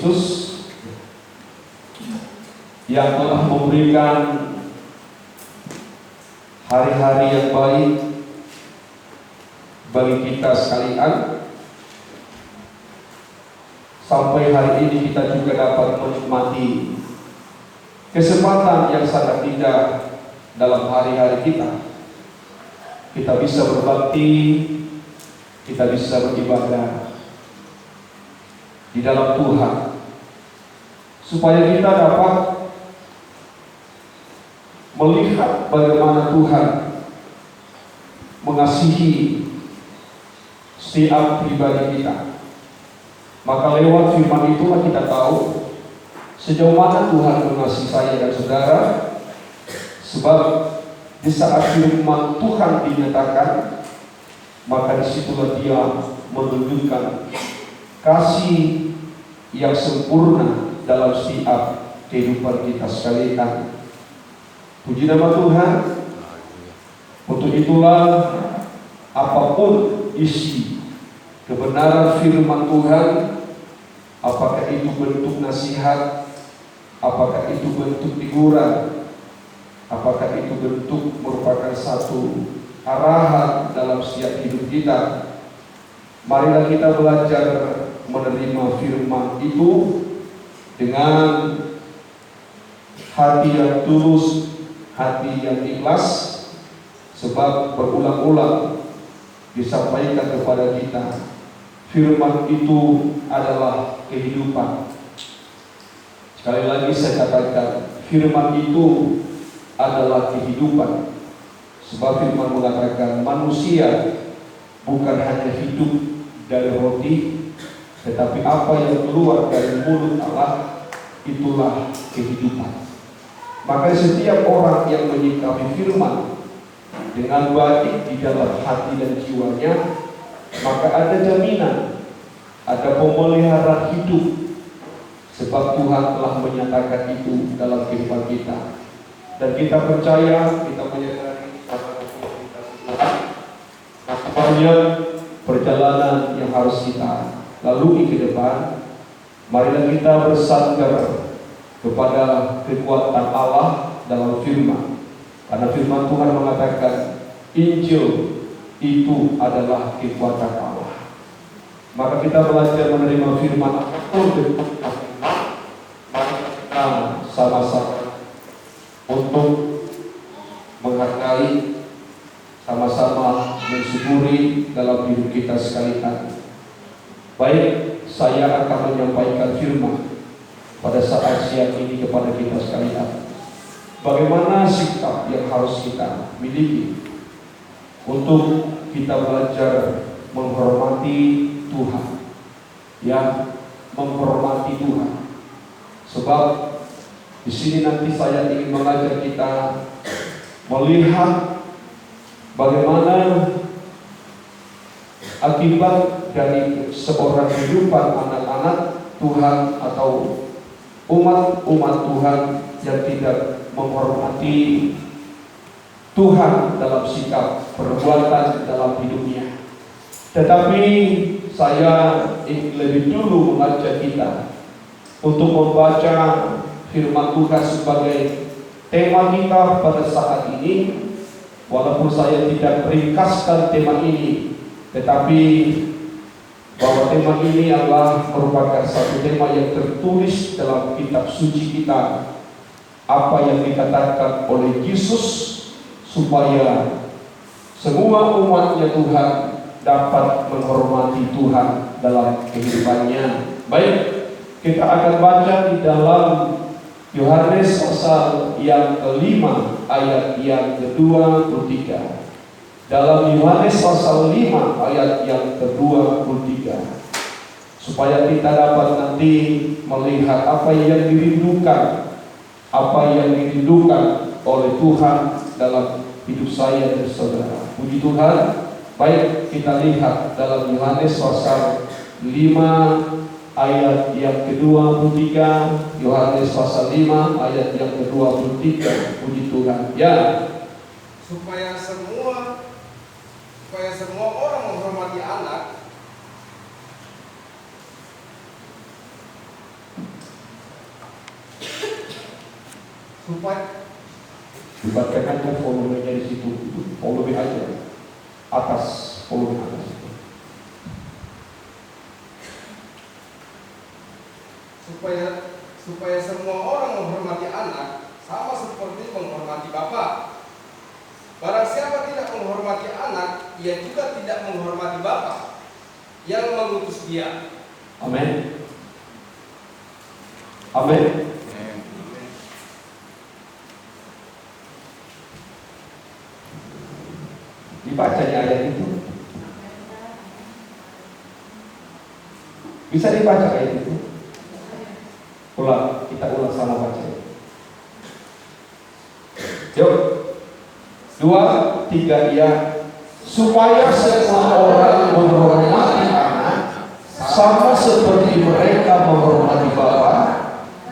Kristus yang telah memberikan hari-hari yang baik bagi kita sekalian, sampai hari ini kita juga dapat menikmati kesempatan yang sangat indah dalam hari-hari kita. Kita bisa berbakti, kita bisa beribadah di dalam Tuhan, supaya kita dapat melihat bagaimana Tuhan mengasihi setiap pribadi kita. Maka lewat firman itulah kita tahu sejauh mana Tuhan mengasihi saya dan saudara. Sebab di saat firman Tuhan dinyatakan, maka disitulah Dia menunjukkan kasih yang sempurna dalam setiap kehidupan kita sekalian. Puji nama Tuhan. Untuk itulah apapun isi kebenaran firman Tuhan, apakah itu bentuk nasihat, apakah itu bentuk teguran, apakah itu bentuk merupakan satu arahan dalam setiap hidup kita, marilah kita belajar menerima firman itu dengan hati yang tulus, hati yang ikhlas. Sebab berulang-ulang disampaikan kepada kita, firman itu adalah kehidupan. Sekali lagi saya katakan, firman itu adalah kehidupan. Sebab firman mengatakan manusia bukan hanya hidup dari roti, tetapi apa yang keluar dari mulut Allah, itulah kehidupan. Maka setiap orang yang menyikapi firman dengan baik di dalam hati dan jiwanya, maka ada jaminan, ada pemeliharaan hidup. Sebab Tuhan telah menyatakan itu dalam kehidupan kita. Dan kita percaya, kita menyadari banyak perjalanan yang harus kita lalui ke depan. Marilah kita bersandar kepada kekuatan Allah dalam firman. Karena firman Tuhan mengatakan Injil itu adalah kekuatan Allah. Maka kita belajar menerima firman apapun bentuknya. Maka kita sama-sama untuk menghargai, sama-sama mensyukuri dalam hidup kita sekalian. Baik, saya akan menyampaikan firman pada saat siang ini kepada kita sekalian. Bagaimana sikap yang harus kita miliki untuk kita belajar menghormati Tuhan, ya, menghormati Tuhan. Sebab di sini nanti saya ingin mengajar kita melihat bagaimana akibat dari seorang kehidupan anak-anak Tuhan atau umat-umat Tuhan yang tidak menghormati Tuhan dalam sikap perbuatan dalam hidupnya. Tetapi saya ingin lebih dulu mengajak kita untuk membaca firman Tuhan sebagai tema kita pada saat ini. Walaupun saya tidak meringkaskan tema ini, tetapi bahwa tema ini adalah merupakan satu tema yang tertulis dalam kitab suci kita, apa yang dikatakan oleh Yesus, supaya semua umatnya Tuhan dapat menghormati Tuhan dalam kehidupannya. Baik, kita akan baca di dalam Yohanes pasal yang kelima ayat yang ke-23. Dalam Yohanes pasal 5 ayat yang ke-23, supaya kita dapat nanti melihat apa yang dirindukan, apa yang dirindukan oleh Tuhan dalam hidup saya dan saudara. Puji Tuhan. Baik, kita lihat dalam Yohanes pasal 5 ayat yang ke-23. Yohanes pasal 5 ayat yang ke-23. Puji Tuhan. Ya. Supaya semua orang menghormati anak supaya Dibacakan aja volumenya di situ, volume aja atas, volume atas. supaya semua orang menghormati anak sama seperti menghormati Bapa. Barang siapa tidak menghormati anak, ia juga tidak menghormati Bapa yang mengutus dia. Amin. Amin. Dibaca di ayat itu. Bisa dibaca ayat itu. Kita ulang sama baca. Yuk. 2, 3 ya. Supaya semua orang menghormati anak sama seperti mereka menghormati Bapa.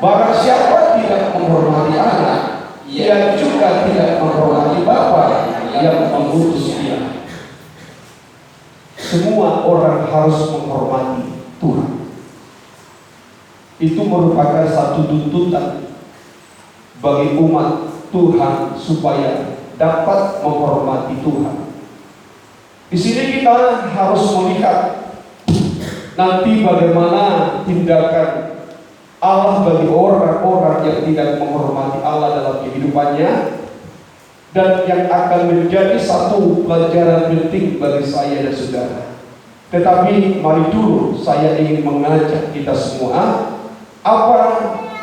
Barang siapa tidak menghormati anak, ia juga tidak menghormati Bapa yang mengutus dia. Semua orang harus menghormati Tuhan. Itu merupakan satu tuntutan bagi umat Tuhan supaya dapat menghormati Tuhan. Di sini kita harus melihat nanti bagaimana tindakan Allah bagi orang-orang yang tidak menghormati Allah dalam kehidupannya, dan yang akan menjadi satu pelajaran penting bagi saya dan saudara. Tetapi mari dulu saya ingin mengajak kita semua, apa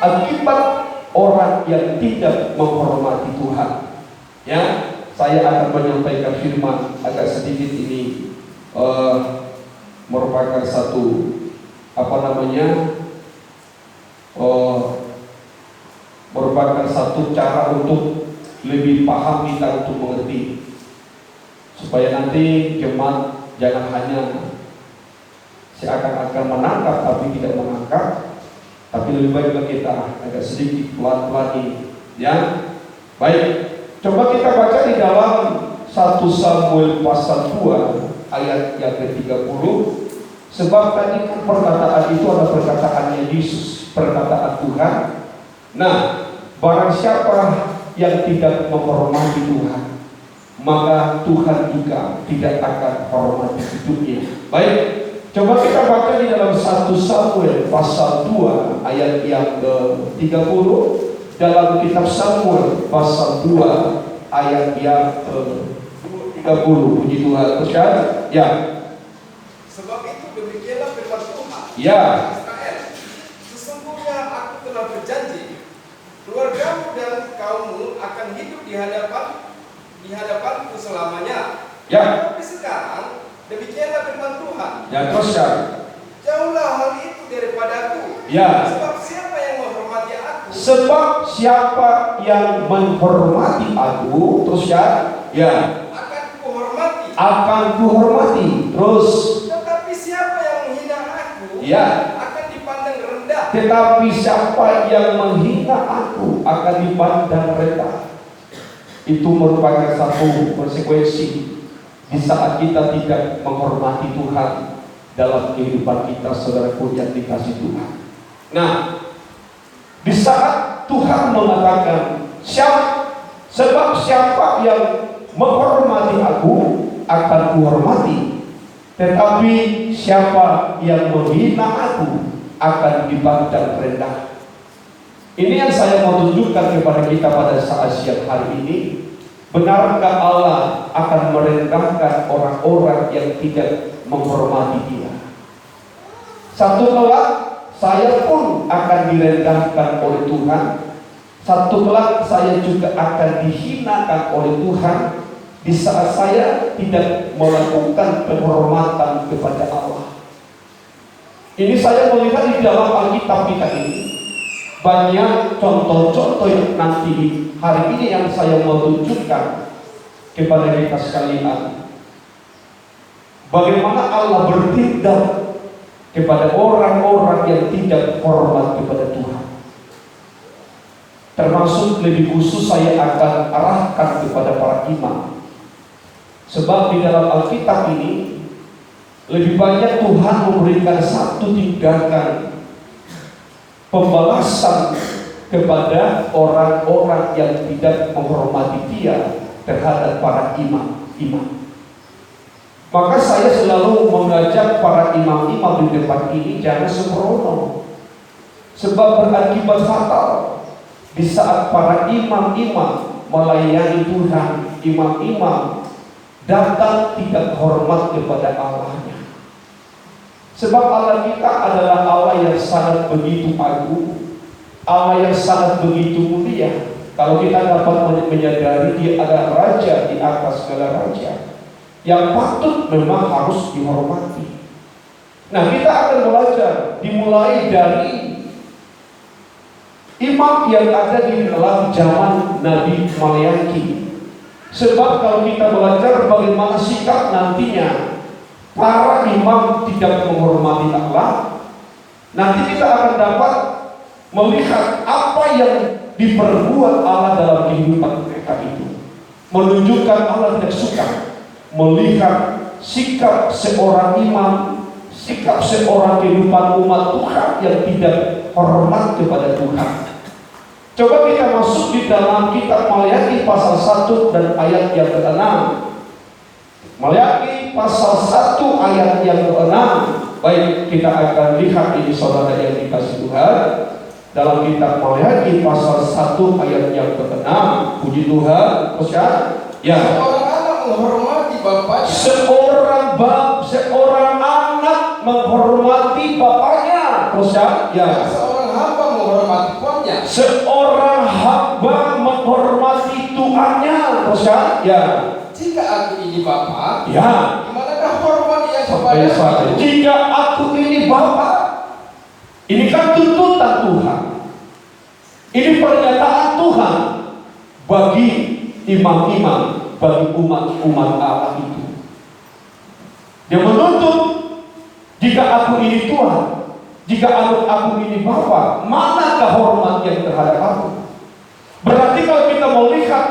akibat orang yang tidak menghormati Tuhan. Ya, saya akan menyampaikan firman agak sedikit ini merupakan satu merupakan satu cara untuk lebih paham kita untuk mengerti, supaya nanti jemaat jangan hanya seakan-akan menangkap tapi tidak menangkap, tapi lebih baik kita agak sedikit pelan-pelan ini. Ya, baik. Coba kita baca di dalam 1 Samuel pasal 2 ayat yang ke-30. Sebab tadi perkataan itu adalah perkataannya Yesus, perkataan Tuhan. Nah, barang siapa yang tidak menghormati Tuhan, maka Tuhan juga tidak akan menghormati hidupnya. Baik, coba kita baca di dalam 1 Samuel pasal 2 ayat yang ke-30. Dalam kitab Samuel pasal 2 ayat yang ke-30. Puji Tuhan. Teruskan. Ya. Sebab itu demikianlah firman Tuhan. Ya. Israel, sesungguhnya aku telah berjanji, keluargamu dan kaummu akan hidup di hadapanku selamanya. Ya. Tapi sekarang demikianlah firman Tuhan. Ya, teruskan. Jauhlah hal itu daripadaku. Ya. Sebab siapa yang menghormati aku, Sebab siapa yang menghormati aku, teruskan. Ya. akan kuhormati. Akan kuhormati. Terus. Tetapi siapa yang menghina aku, Ya. akan dipandang rendah. Tetapi siapa yang menghina aku akan dipandang rendah. Itu merupakan satu konsekuensi di saat kita tidak menghormati Tuhan dalam kehidupan kita, saudaraku yang dikasih Tuhan. Nah, di saat Tuhan mengatakan sebab siapa yang menghormati aku akan kuhormati, tetapi siapa yang menghina aku akan dipandang rendah. Ini yang saya mau tunjukkan kepada kita pada saat siang hari ini. Benarkah Allah akan merendahkan orang-orang yang tidak menghormati Dia? Satu kelak saya pun akan direndahkan oleh Tuhan. Satu kelak saya juga akan dihinakan oleh Tuhan di saat saya tidak melakukan penghormatan kepada Allah. Ini saya melihat di dalam Alkitab kita ini banyak contoh-contoh yang nanti hari ini yang saya mau tunjukkan kepada kita sekalian. Bagaimana Allah bertindak kepada orang-orang yang tidak hormat kepada Tuhan. Termasuk lebih khusus saya akan arahkan kepada para imam. Sebab di dalam Alkitab ini lebih banyak Tuhan memberikan satu tindakan pembalasan kepada orang-orang yang tidak menghormati dia terhadap para imam-imam. Maka saya selalu mengajak para imam-imam di tempat ini jangan sembrono, sebab berakibat fatal di saat para imam-imam melayani Tuhan. Imam-imam datang tidak hormat kepada Allahnya, sebab Allah kita adalah Allah yang sangat begitu agung, Allah yang sangat begitu mulia. Kalau kita dapat menyadari dia adalah Raja di atas segala raja, yang patut memang harus dihormati. Nah, kita akan belajar dimulai dari imam yang ada di dalam zaman Nabi Malayaki. Sebab kalau kita belajar bagaimana sikap nantinya para imam tidak menghormati Allah, nanti kita akan dapat melihat apa yang diperbuat Allah dalam kehidupan mereka itu, menunjukkan Allah tidak suka melihat sikap seorang imam, sikap seorang kehidupan umat Tuhan yang tidak hormat kepada Tuhan. Coba kita masuk di dalam kitab Malayaki pasal 1 dan ayat yang ke-6. Malayaki pasal 1 ayat yang ke-6. Baik, kita akan lihat ini saudara yang dikasih Tuhan, dalam kitab Malayaki pasal 1 ayat yang ke-6. Puji Tuhan. Ya. Menghormati bapaknya. Seorang anak menghormati bapaknya. Ya. Seorang hamba menghormati tuannya. Seorang hamba menghormati tuannya. Ya. Jika aku ini bapa, ya, di manakah hormat yang kepada? Jika aku ini bapa, ini kan tuntutan Tuhan. Ini pernyataan Tuhan bagi imam-imam, bagi umat Allah itu. Dia menuntut, jika aku ini Tuhan, jika aku ini Bapa, manakah hormat yang terhadap aku? Berarti kalau kita melihat,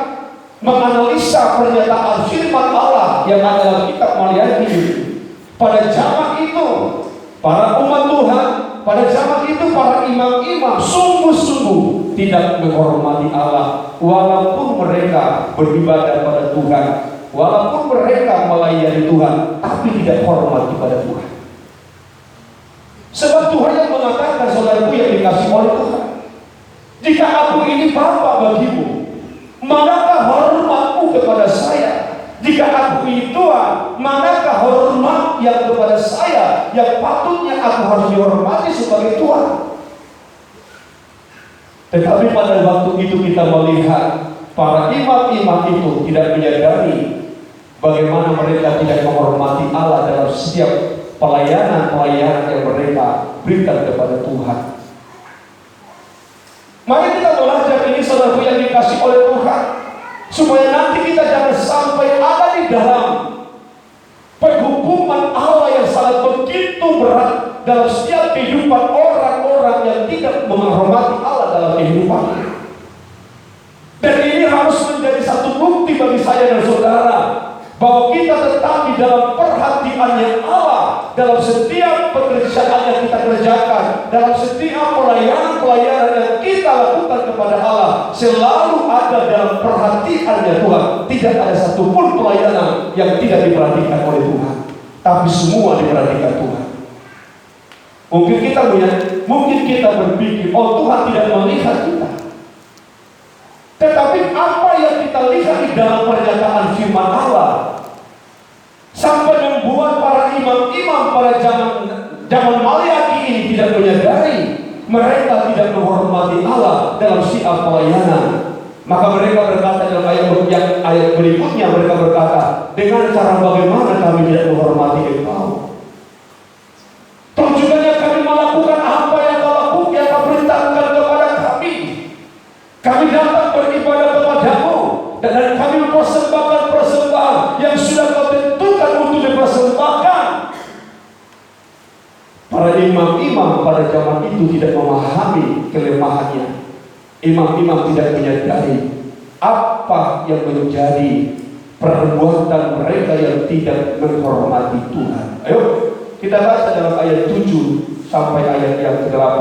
menganalisa pernyataan firman Allah yang ada dalam kitab Malayaki, pada zaman itu para umat Tuhan, pada zaman itu para imam-imam sungguh-sungguh tidak menghormati Allah, walaupun mereka beribadah pada Tuhan, walaupun mereka melayani Tuhan, tapi tidak hormat kepada Tuhan. Sebab Tuhan yang mengatakan, saudaraku yang dikasih oleh Tuhan, jika aku ini Bapa bagimu, manakah hormatmu kepada saya? Jika aku ini Tuhan, manakah hormat yang kepada saya, yang patutnya aku harus dihormati sebagai Tuhan? Tetapi pada waktu itu kita melihat para imam-imam itu tidak menyadari bagaimana mereka tidak menghormati Allah dalam setiap pelayanan-pelayanan yang mereka berikan kepada Tuhan. Mari kita belajar ini, saudaraku yang dikasih oleh Tuhan, supaya nanti kita jangan sampai ada di dalam penghukuman Allah yang sangat begitu berat dalam setiap kehidupan orang-orang yang tidak menghormati Allah dalam kehidupannya. Dan ini harus menjadi satu bukti bagi saya dan saudara bahwa kita tetap di dalam perhatiannya Allah dalam setiap pekerjaan yang kita kerjakan, dalam setiap pelayanan-pelayanan yang kita lakukan kepada Allah, selalu ada dalam perhatiannya Tuhan. Tidak ada satupun pelayanan yang tidak diperhatikan oleh Tuhan, tapi semua diperhatikan Tuhan. Mungkin kita berpikir, oh Tuhan tidak melihat kita. Tetapi apa yang kita lihat di dalam pernyataan firman Allah sampai membuat para imam-imam pada zaman Malayaki ini tidak menyadari mereka tidak menghormati Allah dalam setiap pelayanan. Maka mereka berkata dalam ayat berikutnya, mereka berkata, dengan cara bagaimana kami tidak menghormati Engkau? Tujuannya kami melakukan apa yang Kau perintahkan kepada kami. Kami datang beribadah kepadamu, dan kami mempersembahkan persembahan yang sudah Kau tentukan untuk dipersembahkan. Para imam-imam pada zaman itu tidak memahami kelemahannya. Imam-imam tidak menyadari apa yang menjadi perbuatan mereka yang tidak menghormati Tuhan. Ayo kita baca dalam ayat 7 sampai ayat yang ke-8.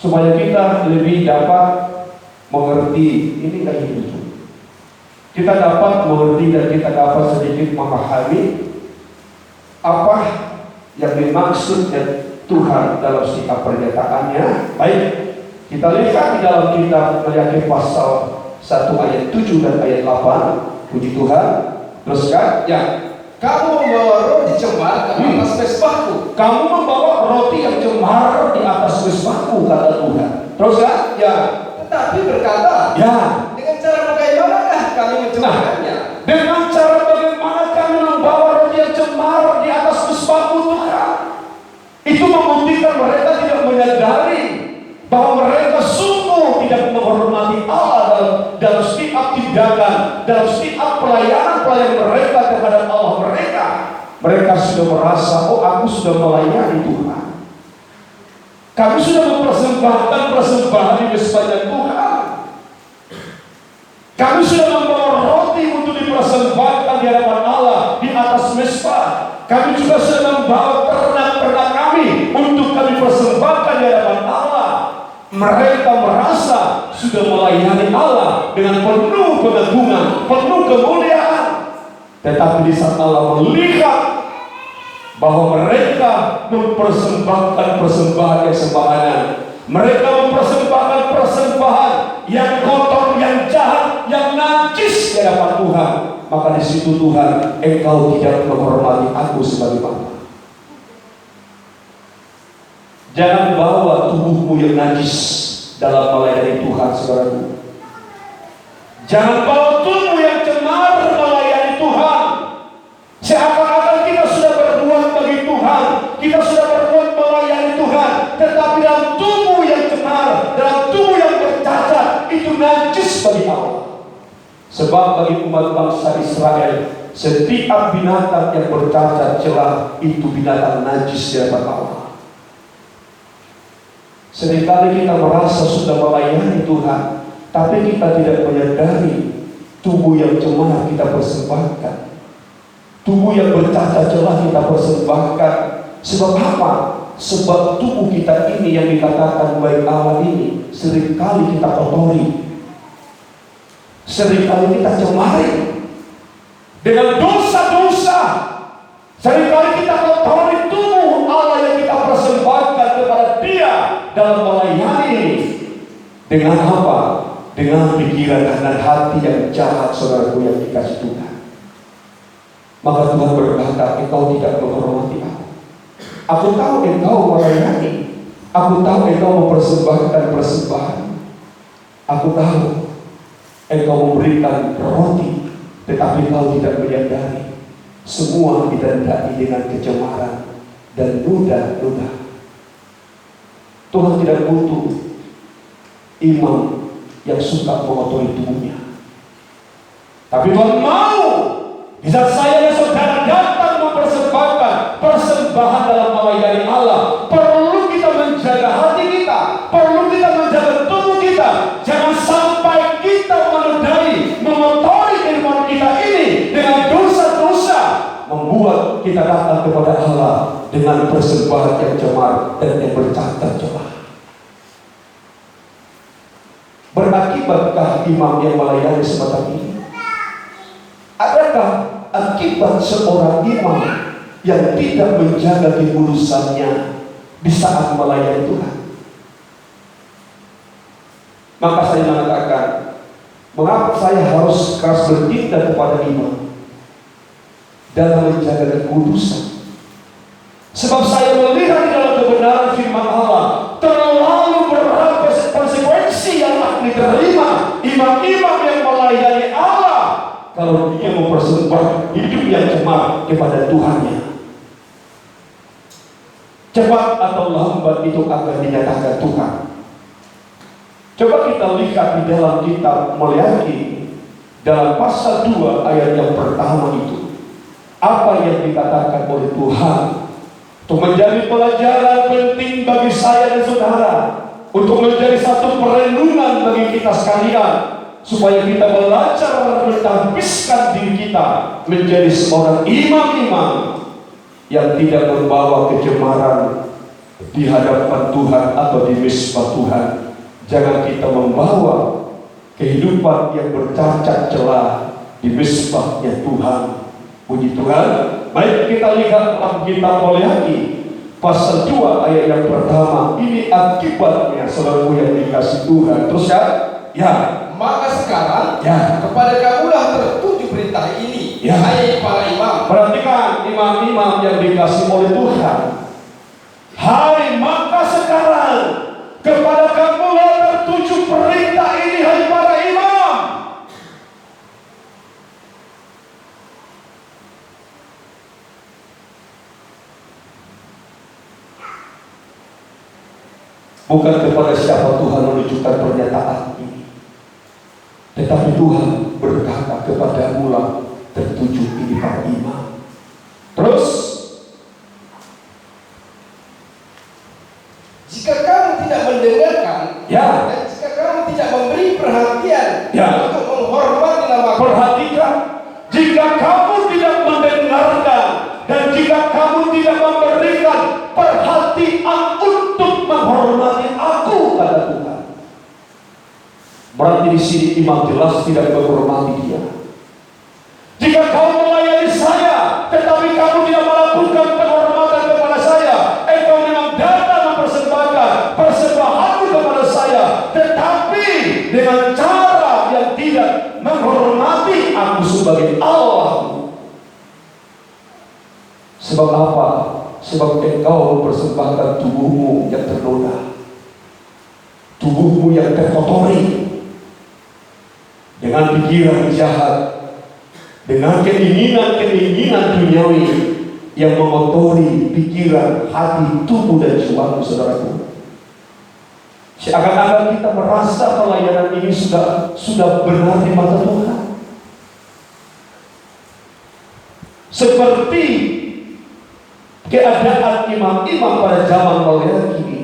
supaya kita lebih dapat mengerti. Ini nggak itu. Kita dapat mengerti dan kita dapat sedikit memahami apa yang dimaksud Tuhan dalam setiap pernyataannya. Baik, kita lihat di dalam kitab Maliaki pasal 1 ayat 7 dan ayat 8. Puji Tuhan. Teruskan, ya. Kamu membawa roti cemar ke atas mesbahku. Kamu membawa roti yang cemar di atas mesbahku, kata Tuhan. Teruskan, ya. Tetapi berkata, Ya. dengan cara bagaimanakah kami mencemarkannya? Dengan cara bagaimana kami membawa roti yang cemar di atas mesbahku, Tuhan? Itu membuktikan mereka tidak menyadari bahwa mereka sungguh tidak menghormati Allah dalam setiap tindakan, dalam setiap pelayanan mereka terhadap Allah mereka. Mereka sudah merasa, oh aku sudah melayani Tuhan. Kami sudah mempersembahkan persembahan di mesbahnya Tuhan. Kami sudah membawa roti untuk dipersembahkan di hadapan Allah di atas mesbah. Kami juga sudah membawa ternak-ternak kami untuk kami persembahkan di hadapan Allah. Mereka merasa sudah melayani Allah dengan penuh pengagungan, penuh kemuliaan. Tetapi di saat Allah melihat bahwa mereka mempersembahkan persembahan yang sembarangan, mereka mempersembahkan persembahan yang kotor, yang jahat, yang najis di hadapan Tuhan, maka di situ Tuhan, engkau tidak menghormati aku sebagai Bapa. Jangan bawa tubuhmu yang najis dalam melayani Tuhan, saudaraku. Jangan bawa tubuh yang cemar melayani Tuhan. Seakan-akan kita sudah berbuat bagi Tuhan, kita sudah berbuat melayani Tuhan, tetapi dalam tubuh yang cemar, dalam tubuh yang bercacat, itu najis bagi Allah. Sebab bagi umat bangsa Israel, setiap binatang yang bercacat celah itu binatang najis di hadapan Allah. Seringkali kita merasa sudah melayani Tuhan, tapi kita tidak menyadari tubuh yang cemar kita persembahkan, tubuh yang bercacat celah kita persembahkan. Sebab apa? Sebab tubuh kita ini yang dikatakan baik Allah ini seringkali kita kotori, seringkali kita cemari dengan dosa-dosa. Seringkali kita kotori tubuh Allah yang kita persembahkan kepada Dia dalam melayani. Dengan apa? Dengan pikiran dan hati yang jahat, saudaraku yang dikasih Tuhan. Maka Tuhan berkata, engkau tidak menghormati aku. Aku tahu engkau melayani. Aku tahu engkau mempersembahkan persembahan. Aku tahu engkau memberikan roti, tetapi engkau tidak menyadari semua ditandai dengan kecemaran dan ludah-ludah. Tuhan tidak butuh imam yang suka mengotori tubuhnya. Tapi Tuhan mau di saat saya dan saudara datang mempersembahkan persembahan dalam melayani Allah, perlu kita menjaga hati kita, perlu kita menjaga tubuh kita. Jangan sampai kita menodai, mengotori kehidupan kita ini dengan dosa-dosa, membuat kita datang kepada Allah dengan persembahan yang cemar dan yang bercacat celah. Berakibatkah imam yang melayani semacam ini? Adakah akibat seorang imam yang tidak menjaga kekudusannya di saat melayani Tuhan? Maka saya mengatakan, mengapa saya harus keras bertindak kepada imam dalam menjaga kekudusan? Sebab saya melihat di dalam kebenaran firman Allah terlalu berat konsekuensi yang akan diterima imam-imam yang melayani Allah kalau dia mempersembahkan hidup yang cemar kepada Tuhannya. Cepat atau lambat itu akan dinyatakan Tuhan. Coba kita lihat di dalam kitab Maliaki dalam pasal 2 ayat yang pertama itu, apa yang dikatakan oleh Tuhan untuk menjadi pelajaran penting bagi saya dan saudara, untuk menjadi satu perenungan bagi kita sekalian, supaya kita belajar mentabiskan diri kita menjadi seorang imam-imam yang tidak membawa kecemaran di hadapan Tuhan atau di mezbah Tuhan, jangan kita membawa kehidupan yang bercacat celah di mezbahnya Tuhan. Puji Tuhan. Baik, kita lihat dalam kitab Waleaki pasal 2 ayat yang pertama. Ini akibatnya, saudaraku yang dikasih Tuhan. Terus ya, maka sekarang ya, kepada kamulah tertuju perintah ini, ya, hai para imam. Perhatikan imam-imam yang dikasih oleh Tuhan. Hai, maka sekarang kepada kamulah tertuju perintah ini, hai para imam. Bukan kepada siapa Tuhan menunjukkan pernyataan ini, tetapi Tuhan berkata kepada mula tertuju ini para imam. Terus, jika kamu tidak mendengarkan, ya, dan jika kamu tidak memberi perhatian, ya, untuk menghormati nama, perhatikan, jika kamu tidak mendengarkan dan jika kamu tidak memberikan perhatian untuk menghormati aku, kata Tuhan. Berarti di sini imam jelas tidak menghormati dia. Jika kamu melayani saya, tetapi kamu tidak melakukan penghormatan kepada saya, engkau memang datang mempersembahkan persembahanmu kepada saya, tetapi dengan cara yang tidak menghormati aku sebagai Allah. Sebab apa? Sebab engkau mempersembahkan tubuhmu yang ternoda, tubuhmu yang terkotori dengan pikiran jahat, dengan keinginan-keinginan duniawi yang mengotori pikiran, hati, tubuh dan jiwamu, saudaraku. Seakan-akan kita merasa pelayanan ini sudah benar di mata Tuhan. Seperti keadaan imam-imam pada zaman Waleaki ini.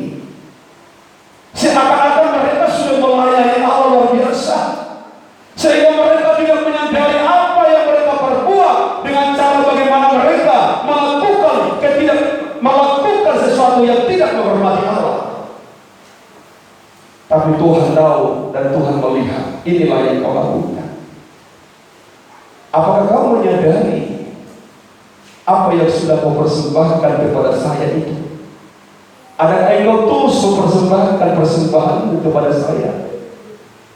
Seakan-akan mereka sudah melayani Allah luar biasa, sehingga mereka tidak menyadari apa yang mereka perbuat dengan cara bagaimana mereka melakukan sesuatu yang tidak menghormati Allah. Tapi Tuhan tahu dan Tuhan melihat, inilah yang kau lakukan. Apakah kau menyadari apa yang sudah kau persembahkan kepada saya itu? Adakah engkau terus mempersembahkan persembahanmu kepada saya?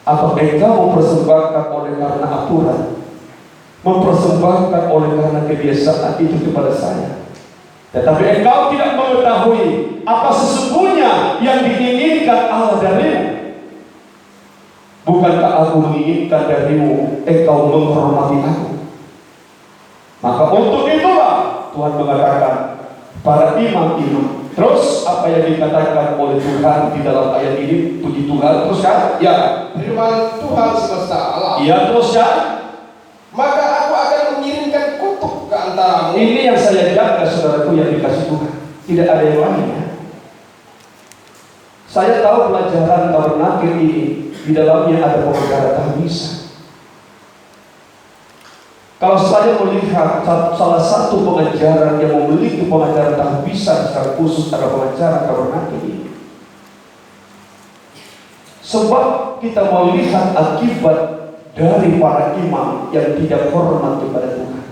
Atau engkau mempersembahkan oleh karena aturan, mempersembahkan oleh karena kebiasaan itu kepada saya? Tetapi engkau tidak mengetahui apa sesungguhnya yang diinginkan Allah darimu. Bukankah aku menginginkan darimu engkau menghormati aku? Maka untuk itulah Tuhan mengatakan para imam-imam. Terus apa yang dikatakan oleh Tuhan di dalam ayat ini? Puji Tuhan. Terus kan? Ya, firman Tuhan semesta alam. Ya, terus kan? Maka aku akan mengirimkan kutuk ke antaramu. Ini yang saya jaga, saudaraku yang dikasih Tuhan. Tidak ada yang lain ya. Saya tahu pelajaran tabernakel ini di dalamnya ada pemegang tahbisan. Kalau saya melihat salah satu pengajaran yang memiliki pengajaran tahbisan secara khusus adalah pengajaran tabernakel ini. Sebab kita melihat akibat dari para imam yang tidak hormat kepada Tuhan.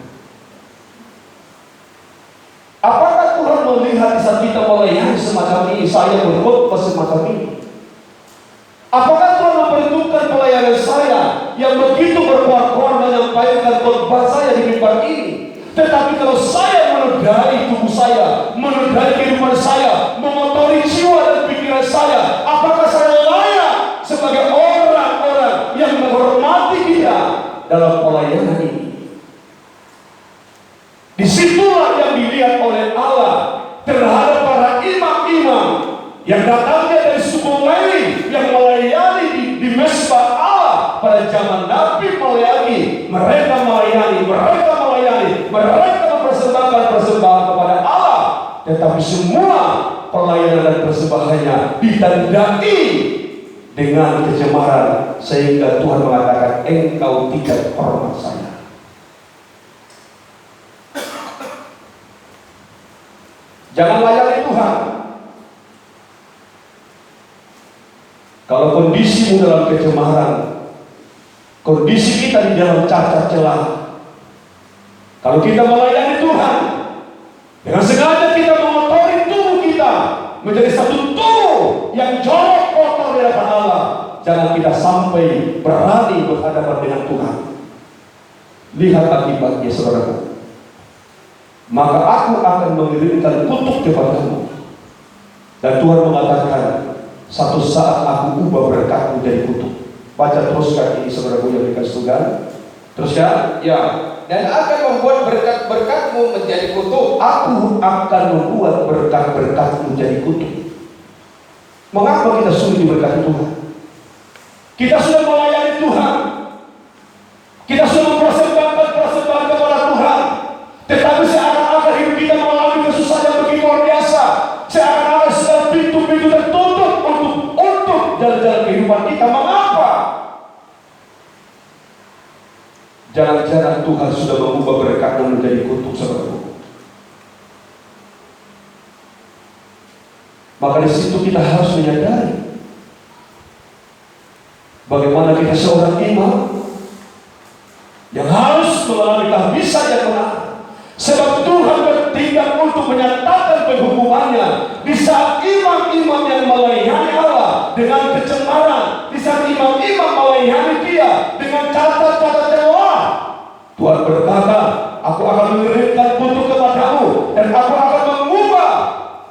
Apakah Tuhan melihat saat kita melayani semacam ini, saya berkhotbah semacam ini? Apakah Tuhan memperhitungkan pelayanan saya yang begitu berkuat-kuat menyampaikan khotbah saya di mimbar ini? Tetapi kalau saya menodai tubuh saya, menodai kehidupan saya, mengotori jiwa dan pikiran saya, apakah saya layak sebagai orang-orang yang menghormati Dia dalam pelayanan ini? Disitulah yang dilihat oleh Allah terhadap para imam-imam yang datangnya dari suku Lewi yang melayani di mezbah Allah pada zaman Nabi melayani. Mereka mempersembahkan persembahan kepada Allah, tetapi semua pelayanan dan persembahannya ditandai dengan kecemaran, sehingga Tuhan mengatakan engkau tidak hormat saya. Jangan layani Tuhan Kalau kondisimu dalam kecemaran, kondisi kita di dalam cacat celah, kalau kita melayani Tuhan dengan sengaja kita mengotori tubuh kita menjadi satu tubuh yang jorok kotor di hadapan Allah, jangan kita sampai berani berhadapan dengan Tuhan. Lihat akibatnya, saudaraku. Maka aku akan mengirimkan kutuk kepadamu. Dan Tuhan mengatakan, satu saat aku ubah berkatmu jadi kutuk. Baca teruskan ini, saudaraku yang dikasih Tuhan. Teruskan, ya. Dan akan membuat berkat-berkatmu menjadi kutuk. Aku akan membuat berkat-berkatmu menjadi kutuk. Mengapa kita sulit diberkati Tuhan? Kita sudah melayani Tuhan, kita sudah mempersembahkan kepada Tuhan, tetapi seakan-akan hidup kita mengalami kesusahan yang begitu luar biasa. Seakan-akan segala pintu-pintu tertutup untuk jalan-jalan kehidupan kita. Mengapa? Jangan-jangan Tuhan sudah mengubah berkatnya menjadi kutuk, saudaraku. Maka di situ kita harus menyadari bagaimana kita seorang imam yang harus mengalami tahbisan yang benar. Sebab Tuhan bertindak untuk menyatakan penghukumannya di saat imam-imam yang melayani Allah dengan kecemaran, di saat imam-imam melayani Dia dengan catat-catat celah. Tuhan berkata, aku akan mengirimkan kutuk kepadamu dan aku akan mengubah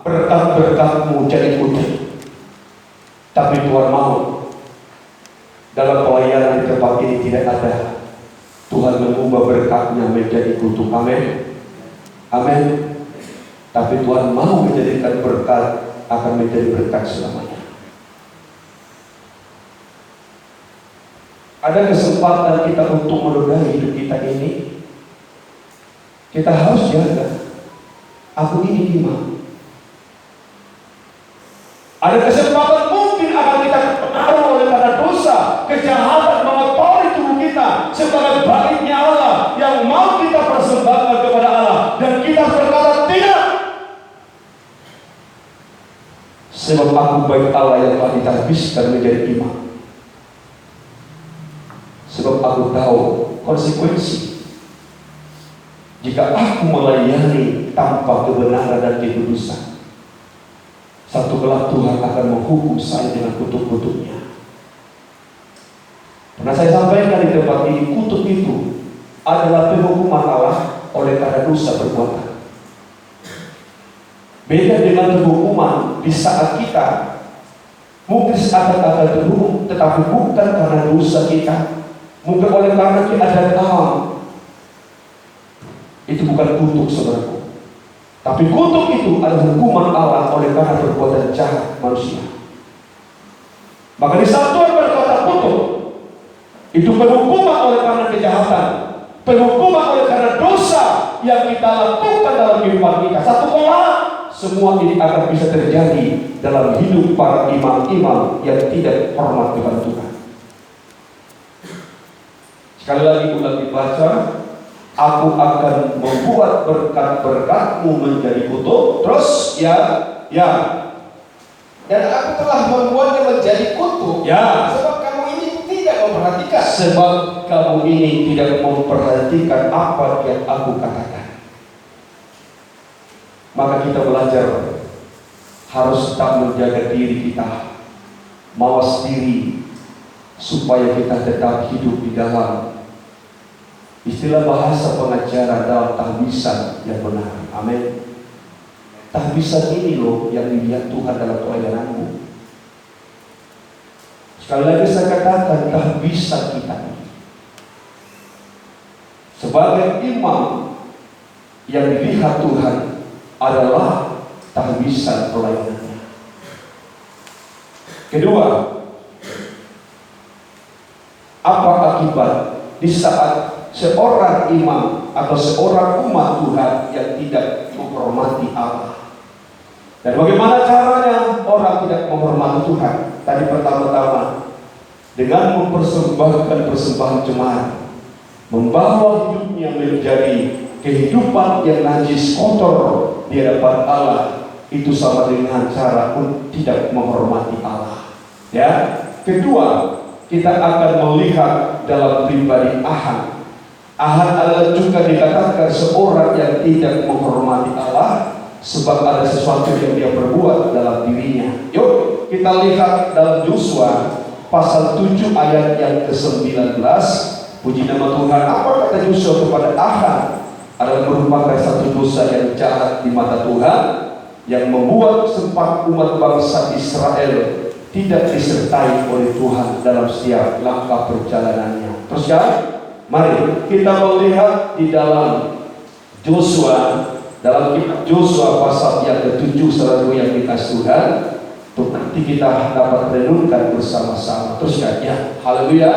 berkat-berkatmu jadi kutuk. Tapi Tuhan mau dalam pelayanan di tempat ini tidak ada Tuhan mengubah berkatnya menjadi kutuk. Amin. Amin. Tapi Tuhan mau menjadikan berkat akan menjadi berkat selamanya. Ada kesempatan kita untuk menodai hidup kita ini. Kita harus jaga. Aku ini imam. Ada kesempatan mungkin akan kita terpengaruh oleh karena dosa, kejahatan mengotori tubuh kita sebagai baiknya Allah yang mau kita persembahkan kepada Allah, dan kita berkata tidak. Sebab aku baik Allah yang telah ditahbiskan menjadi imam. Sebab aku tahu konsekuensi jika aku melayani tanpa kebenaran dan kekudusan. Satu kelak Tuhan akan menghukum saya dengan kutuk-kutuknya. Pernah saya sampaikan di tempat ini, kutuk itu adalah penghukuman Allah oleh karena dosa perbuatan. Beda dengan penghukuman di saat kita mungkin akan terhukum, tetapi bukan karena dosa kita, mungkin oleh karena kita ada kaum. Itu bukan kutuk, saudaraku. Tapi kutuk itu adalah hukuman Allah oleh karena perbuatan jahat manusia. Maka di saat Tuhan berkata kutuk, itu penghukuman oleh karena kejahatan, penghukuman oleh karena dosa yang kita lakukan dalam kehidupan kita. Satu pola, semua ini akan bisa terjadi dalam hidup para imam-imam yang tidak hormat kepada Tuhan. Sekali lagi ulang dibaca, aku akan membuat berkat-berkatmu menjadi kutuk. Terus ya. Dan aku telah membuatnya menjadi kutuk. Ya. Sebab kamu ini tidak memperhatikan. Sebab kamu ini tidak memperhatikan apa yang aku katakan. Maka kita belajar harus tetap menjaga diri kita, mawas diri, supaya kita tetap hidup di dalam istilah bahasa pengajaran dalam tahbisan yang benar. Amin. Tahbisan ini loh yang dilihat Tuhan dalam pelayananmu. Sekali lagi saya katakan, tahbisan kita sebagai imam yang dilihat Tuhan adalah tahbisan pelayanannya. Kedua, apa akibat di saat seorang imam atau seorang umat Tuhan yang tidak menghormati Allah? Dan bagaimana caranya orang tidak menghormati Tuhan? Tadi pertama-tama dengan mempersembahkan persembahan cemara, membawa hidupnya menjadi kehidupan yang najis, kotor di hadapan Allah. Itu sama dengan cara untuk tidak menghormati Allah. Ya, Kedua, kita akan melihat dalam pribadi Ahan. Ahan adalah juga dikatakan seorang yang tidak menghormati Allah, sebab ada sesuatu yang dia perbuat dalam dirinya. Yuk kita lihat dalam Yosua pasal 7 ayat yang ke-19. Puji nama Tuhan. Apa kata Yosua kepada Ahan? Adalah merupakan satu dosa yang jahat di mata Tuhan, yang membuat sempat umat bangsa Israel tidak disertai oleh Tuhan dalam setiap langkah perjalanannya. Terus ya, mari kita melihat di dalam Yosua, dalam kitab Yosua pasal yang ke-7, saudara yang dikasih Tuhan, untuk nanti kita dapat renungkan bersama-sama. Terus ya, haleluya.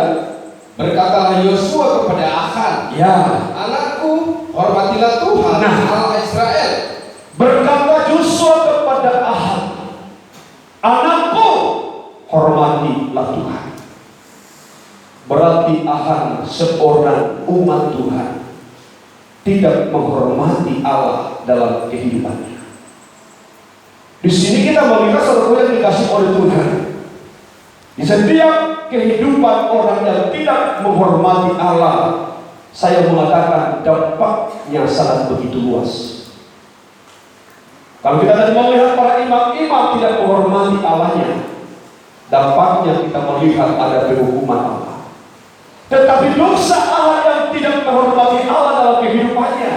Berkatalah Yosua kepada Ahan, Ya, anakku, hormatilah Tuhan Allah Israel. Berkata Yosua kepada Ahan, anakku, hormatilah Tuhan. Berarti Ahan seorang umat Tuhan tidak menghormati Allah dalam kehidupannya. Di sini kita melihat sesuatu yang dikasih oleh Tuhan. Di setiap kehidupan orang yang tidak menghormati Allah, saya mengatakan dampaknya sangat begitu luas. Kalau kita tadi melihat para imam-imam tidak menghormati Allahnya, dampaknya kita melihat ada penghukuman Allah. Tetapi dosa Allah yang tidak menghormati Allah dalam kehidupannya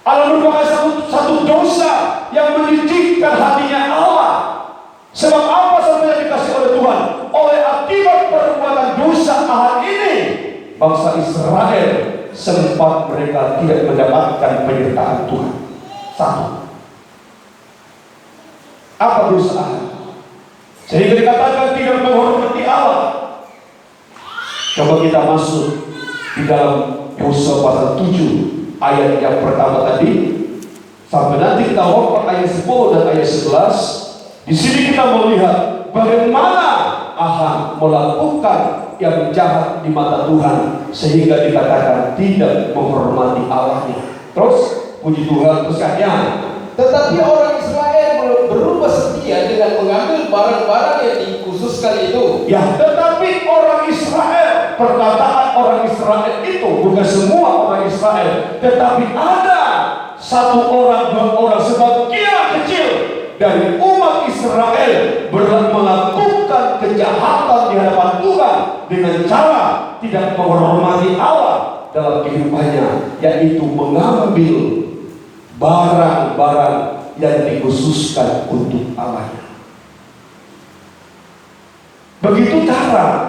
adalah merupakan satu dosa yang menyedihkan hatinya Allah. Sebab apa saja dikasih oleh Tuhan? Oleh akibat perbuatan dosa Ahan ini, bangsa Israel sempat mereka tidak mendapatkan penyertaan Tuhan. Satu, apa dosa Ahan? Sehingga dikatakan tidak menghormati Allah. Coba kita masuk di dalam Yosua pasal 7 ayat yang pertama tadi, sampai nanti kita lompat ayat 10 dan ayat 11. Di sini kita melihat bagaimana Ahan melakukan yang jahat di mata Tuhan, sehingga dikatakan tidak menghormati Allahnya. Terus puji Tuhan, terusnya. Tetapi orang Israel berubah setia dengan mengambil barang-barang yang dikhususkan itu. Ya, tetapi orang Israel, perkataan orang Israel itu bukan semua orang Israel, tetapi ada satu orang, dua orang, sebagian kecil dari umat Israel melakukan kejahatan di hadapan Tuhan dengan cara tidak menghormati Allah dalam kehidupannya, yaitu mengambil barang-barang yang dikhususkan untuk Allah. Begitu cara